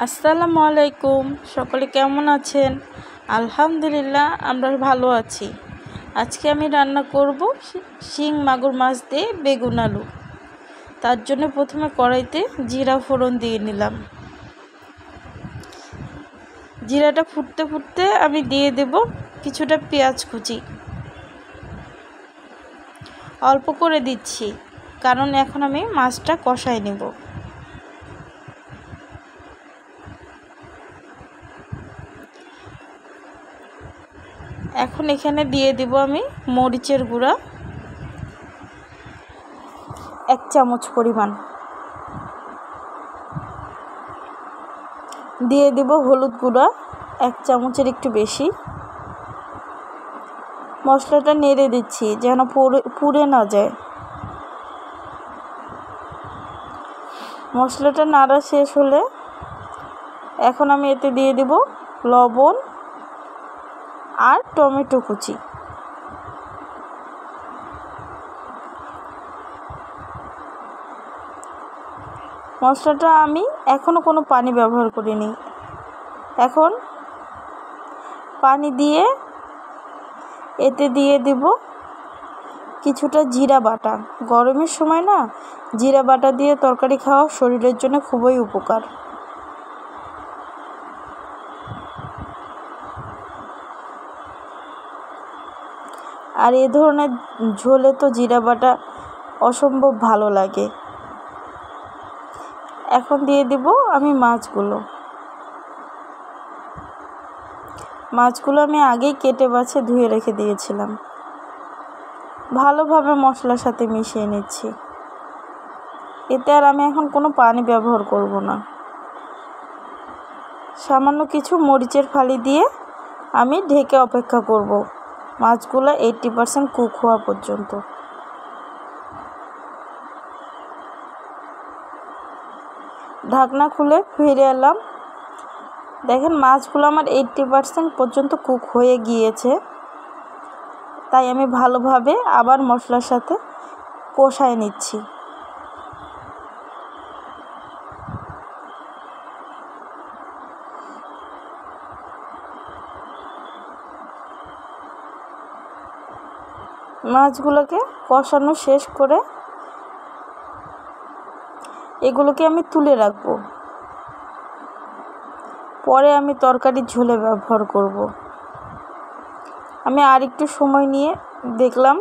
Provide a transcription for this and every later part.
আসসালামু আলাইকুম। সকলে কেমন আছেন? আলহামদুলিল্লাহ আমরা ভালো আছি। আজকে আমি রান্না করব শিং মাগুর মাছ দিয়ে বেগুন আলু। তার জন্য প্রথমে কড়াইতে জিরা ফোড়ন দিয়ে নিলাম। জিরাটা ফুটতে ফুটতে আমি দিয়ে দেব কিছুটা পেঁয়াজ কুচি। অল্প করে দিচ্ছি, কারণ এখন আমি মাছটা কষাই নেব। এখন এখানে দিয়ে দেব আমি মরিচের গুঁড়া 1 চামচ পরিমাণ, দিয়ে দেব হলুদ গুঁড়া 1 চামচের একটু বেশি। মশলাটা নেড়ে দিচ্ছি যেন পুড়ে না যায়। মশলাটা নাড়া শেষ হলে এখন আমি এতে দিয়ে দেব লবণ আর টমেটো কুচি। মশলাটা আমি এখনও কোনো পানি ব্যবহার করিনি। এখন পানি দিয়ে এতে দিয়ে দেব কিছুটা জিরা বাটা। গরমের সময় না জিরা বাটা দিয়ে তরকারি খাওয়া শরীরের জন্য খুবই উপকার। আর এ ধরনের ঝোলে তো জিরা বাটা অসম্ভব ভালো লাগে। এখন দিয়ে দেব আমি মাছগুলো আমি আগেই কেটে বাছে ধুয়ে রেখে দিয়েছিলাম। ভালোভাবে মশলার সাথে মিশিয়ে নিচ্ছি। এতে আর আমি এখন কোনো পানি ব্যবহার করব না। সামান্য কিছু মরিচের ফালি দিয়ে আমি ঢেকে অপেক্ষা করব মাছগুলো 80% কুক হওয়া পর্যন্ত। ঢাকনা খুলে ফিরে এলাম। দেখেন মাছগুলো আমার 80% পর্যন্ত কুক হয়ে গিয়েছে। তাই আমি ভালোভাবে আবার মশলার সাথে কষায় নিচ্ছি। মাছগুলোকে কষানো শেষ করে এগুলোকে আমি তুলে রাখবো। পরে আমি তরকারির ঝোলে ব্যবহার করব। আমি আর একটু সময় নিয়ে দেখলাম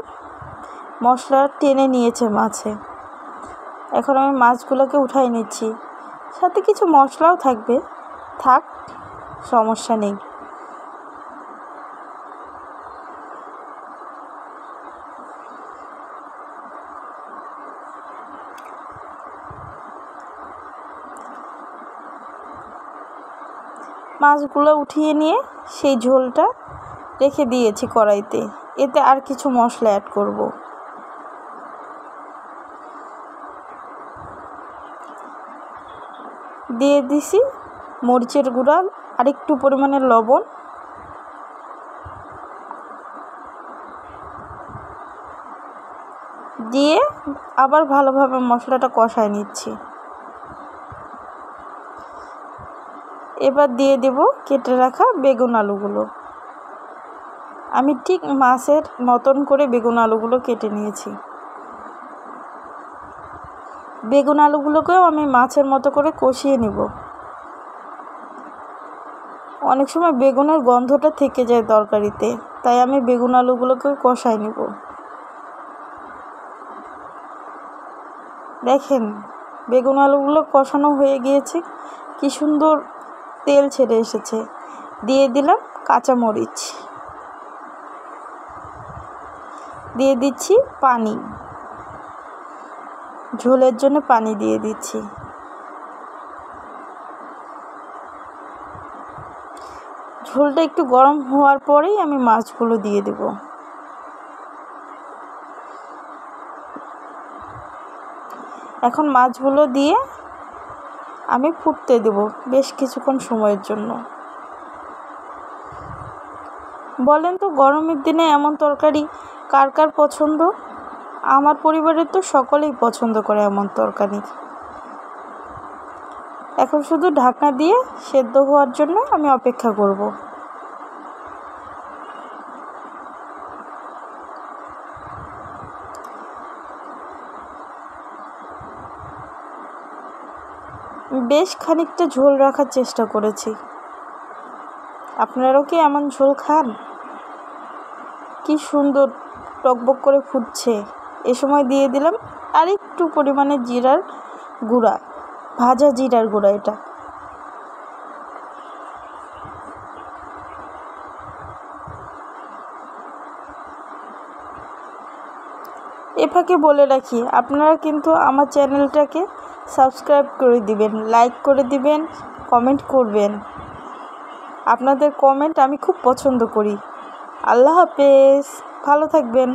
মশলা টেনে নিয়েছে মাছে। এখন আমি মাছগুলোকে উঠাই নিচ্ছি। সাথে কিছু মশলাও থাকবে, থাক, সমস্যা নেই। মাছগুলো উঠিয়ে নিয়ে সেই ঝোলটা রেখে দিয়েছি কড়াইতে। এতে আর কিছু মশলা অ্যাড করব। দিয়ে দিছি মরিচের গুঁড়া আর একটু পরিমাণে লবণ, দিয়ে আবার ভালোভাবে মশলাটা কষায় নিচ্ছি। এবার দিয়ে দেব কেটে রাখা বেগুন আলুগুলো। আমি ঠিক মাছের মতন করে বেগুন আলুগুলো কেটে নিয়েছি। বেগুন আলুগুলোকেও আমি মাছের মতো করে কষিয়ে নেব। অনেক সময় বেগুনের গন্ধটা থেকে যায় তরকারিতে, তাই আমি বেগুন আলুগুলোকে কষাই নেব। দেখেন বেগুন আলুগুলো কষানো হয়ে গিয়েছে, কি সুন্দর তেল ছেড়ে এসেছে। দিয়ে দিলাম কাঁচামরিচ, দিয়ে দিচ্ছি পানি, ঝোলের জন্য পানি দিয়ে দিচ্ছি। ঝোলটা একটু গরম হওয়ার পরেই আমি মাছগুলো দিয়ে দেব। এখন মাছগুলো দিয়ে আমি ফুটতে দেব বেশ কিছুক্ষণ সময়ের জন্য। বলেন তো গরমের দিনে এমন তরকারি কার কার পছন্দ? আমার পরিবারের তো সকলেই পছন্দ করে এমন তরকারি। এখন শুধু ঢাকনা দিয়ে সেদ্ধ হওয়ার জন্য আমি অপেক্ষা করব। বেশ খানিকটা ঝোল রাখার চেষ্টা করেছি। আপনারাও কি এমন ঝোল খান? কি সুন্দর টকবক করে ফুটছে। এ সময় দিয়ে দিলাম আর একটু পরিমাণে জিরার গুঁড়া, ভাজা জিরার গুঁড়া। এটা এ ফাঁকে বলে রাখি, আপনারা কিন্তু আমার চ্যানেলটাকে সাবস্ক্রাইব করে দিবেন, লাইক করে দিবেন, কমেন্ট করবেন। আপনাদের কমেন্ট আমি খুব পছন্দ করি। আল্লাহ হাফেজ, ভালো থাকবেন।